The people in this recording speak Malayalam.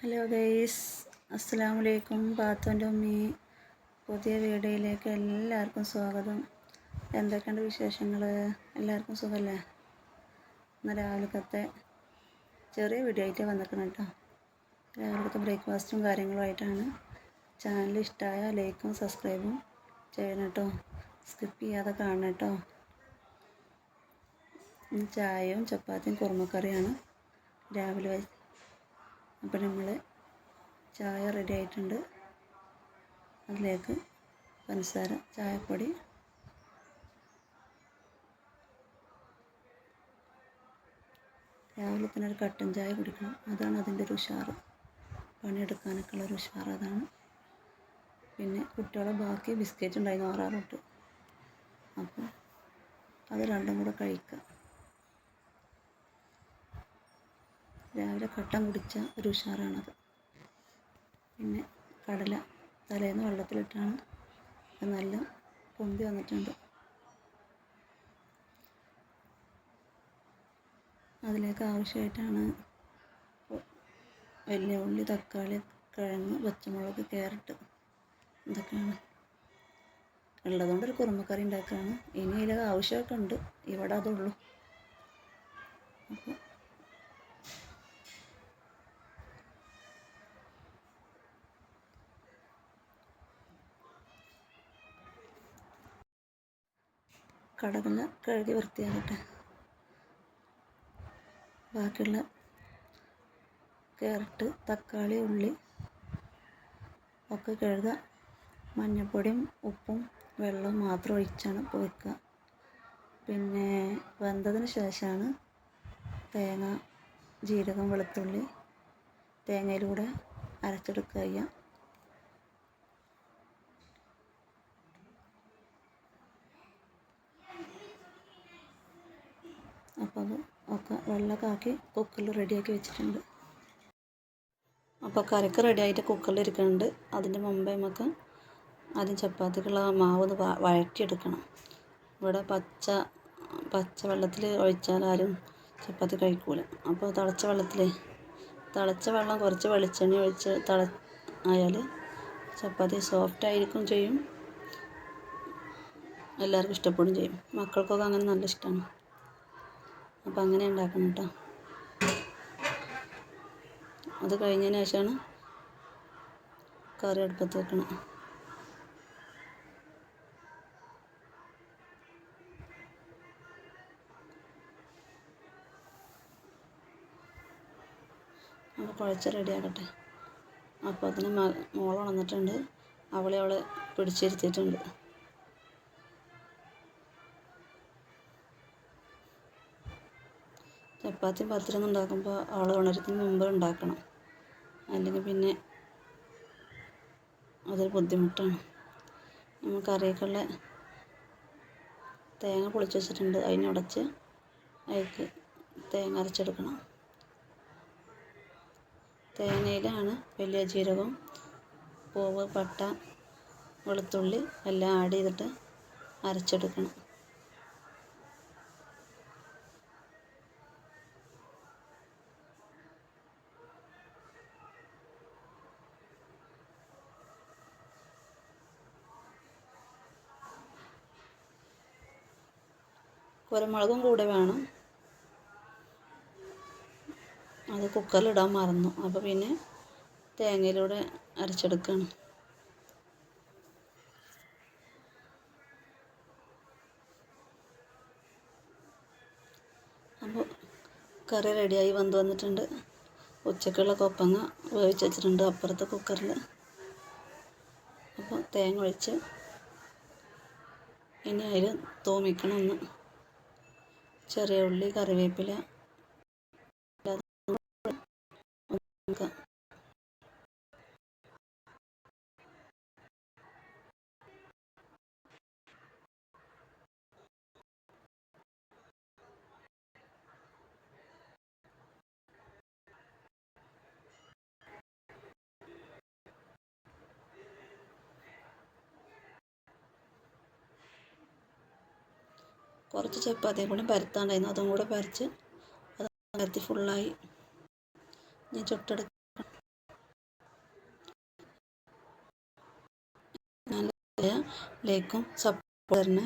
ഹലോ ഗൈസ്, അസ്സലാമു അലൈക്കും. പാത്തുൻ്റെ ഉമ്മി പുതിയ വീഡിയോയിലേക്ക് എല്ലാവർക്കും സ്വാഗതം. എന്തൊക്കെയുണ്ട് വിശേഷങ്ങൾ? എല്ലാവർക്കും സുഖമല്ലേ? ഇന്ന് രാവിലത്തെ ചെറിയ വീഡിയോ ആയിട്ട് വന്നിരിക്കണം കേട്ടോ. രാവിലത്തെ ബ്രേക്ക്ഫാസ്റ്റും കാര്യങ്ങളുമായിട്ടാണ്. ചാനൽ ഇഷ്ടമായ ലൈക്കും സബ്സ്ക്രൈബും ചെയ്യണം കേട്ടോ. സ്കിപ്പ് ചെയ്യാതെ കാണണം കേട്ടോ. ചായയും ചപ്പാത്തിയും കുറുമക്കറിയാണ് രാവിലെ അപ്പോൾ നമ്മൾ ചായ റെഡി ആയിട്ടുണ്ട്. അതിലേക്ക് പഞ്ചസാര, ചായപ്പൊടി, രാവിലെ തന്നെ ഒരു കട്ടൻ ചായ കുടിക്കണം. അതാണ് അതിൻ്റെ ഒരു ഉഷാറ്, പണിയെടുക്കാനൊക്കെ ഉള്ളൊരു ഉഷാറ് അതാണ്. പിന്നെ കുട്ടികളെ ബാക്കി ബിസ്ക്കറ്റ് ഉണ്ടായിരുന്നു 6 തൊട്ട്, അപ്പോൾ അത് രണ്ടും കൂടെ കഴിക്കുക. രാവിലെ കട്ടൻ കുടിച്ച ഒരു ഉഷാറാണത്. പിന്നെ കടല തലേന്ന് വെള്ളത്തിലിട്ടാണ്, അത് നല്ല പൊന്തി വന്നിട്ടുണ്ട്. അതിലേക്ക് ആവശ്യമായിട്ടാണ് വലിയ ഉള്ളി, തക്കാളി, കിഴങ്ങ്, പച്ചമുളക്, ക്യാരറ്റ്, ഇതൊക്കെയാണ് ഉള്ളതുകൊണ്ടൊരു കുറുമക്കറി ഉണ്ടാക്കുകയാണ്. ഇനി ഇതിൽ ആവശ്യമൊക്കെ ഉണ്ട്, ഇവിടെ അതുള്ളൂ. അപ്പോൾ കടല കഴുകി വൃത്തിയാക്കട്ടെ. ബാക്കിയുള്ള ക്യാരറ്റ്, തക്കാളി, ഉള്ളി ഒക്കെ കഴുകുക. മഞ്ഞൾപ്പൊടിയും ഉപ്പും വെള്ളവും മാത്രം ഒഴിച്ചാണ് ഇപ്പോൾ വയ്ക്കുക. പിന്നെ വെന്തതിന് ശേഷമാണ് തേങ്ങ, ജീരകം, വെളുത്തുള്ളി തേങ്ങയിലൂടെ അരച്ചെടുക്കുക ചെയ്യുക. അപ്പോൾ അത് ഒക്കെ വെള്ളമൊക്കെ ആക്കി കുക്കറിൽ റെഡിയാക്കി വെച്ചിട്ടുണ്ട്. അപ്പോൾ കറിക്ക് റെഡിയായിട്ട് കുക്കറിൽ ഇരിക്കുന്നുണ്ട്. അതിൻ്റെ മുമ്പേ നമുക്ക് ആദ്യം ചപ്പാത്തിക്കുള്ള മാവ് ഒന്ന് വഴറ്റിയെടുക്കണം. ഇവിടെ പച്ച വെള്ളത്തിൽ ഒഴിച്ചാൽ ആരും ചപ്പാത്തി കഴിക്കൂല. അപ്പോൾ തിളച്ച വെള്ളം കുറച്ച് വെളിച്ചെണ്ണ ഒഴിച്ച് ആയാൽ ചപ്പാത്തി സോഫ്റ്റായിരിക്കും ചെയ്യും, എല്ലാവർക്കും ഇഷ്ടപ്പെടുകയും ചെയ്യും. മക്കൾക്കൊക്കെ അങ്ങനെ നല്ല ഇഷ്ടമാണ്. അപ്പോൾ അങ്ങനെ ഉണ്ടാക്കണം കേട്ടോ. അത് കഴിഞ്ഞതിന് ശേഷമാണ് കറി അടുപ്പത്ത് വെക്കണം. അപ്പോൾ കുഴച്ച് റെഡിയാക്കട്ടെ. അപ്പോൾ അതിന് മോൾ ഉണർന്നിട്ടുണ്ട്. അവളെ പിടിച്ചിരുത്തിയിട്ടുണ്ട്. ചപ്പാത്തിയും പത്തിരിയൊന്നും ഉണ്ടാക്കുമ്പോൾ അവൾ ഉണരുന്നതിന് മുമ്പ് ഉണ്ടാക്കണം, അല്ലെങ്കിൽ പിന്നെ അതൊരു ബുദ്ധിമുട്ടാണ്. നമ്മൾ കറിയൊക്കെയുള്ള തേങ്ങ പൊളിച്ച് വെച്ചിട്ടുണ്ട്. അതിനുടച്ച് അതിലേക്ക് തേങ്ങ അരച്ചെടുക്കണം. തേങ്ങയിലാണ് വലിയ ജീരകം, പൂവ്, പട്ട, വെളുത്തുള്ളി എല്ലാം ആഡ് ചെയ്തിട്ട് അരച്ചെടുക്കണം. കുരുമുളകും കൂടെ വേണം. അത് കുക്കറിലിടാൻ മറന്നു, അപ്പോൾ പിന്നെ തേങ്ങയിലൂടെ അരച്ചെടുക്കുകയാണ്. അപ്പോൾ കറി റെഡിയായി വന്നിട്ടുണ്ട്. ഉച്ചക്കുള്ള കൊപ്പങ്ങ വേവിച്ച് വെച്ചിട്ടുണ്ട് അപ്പുറത്തെ കുക്കറിൽ. അപ്പോൾ തേങ്ങ ഒഴിച്ച് ഇനി അതിൽ തൂമിക്കണം. ഒന്ന് ചെറിയ ഉള്ളി, കറിവേപ്പില കുറച്ച് ചപ്പാത്തിയും കൂടി പരത്താണ്ടായിരുന്നു, അതും കൂടെ പരത്തി ഫുള്ളായി ഞാൻ ചുട്ടെടുക്കും. ലൈക്കും സപ്പോർട്ട് തരണേ.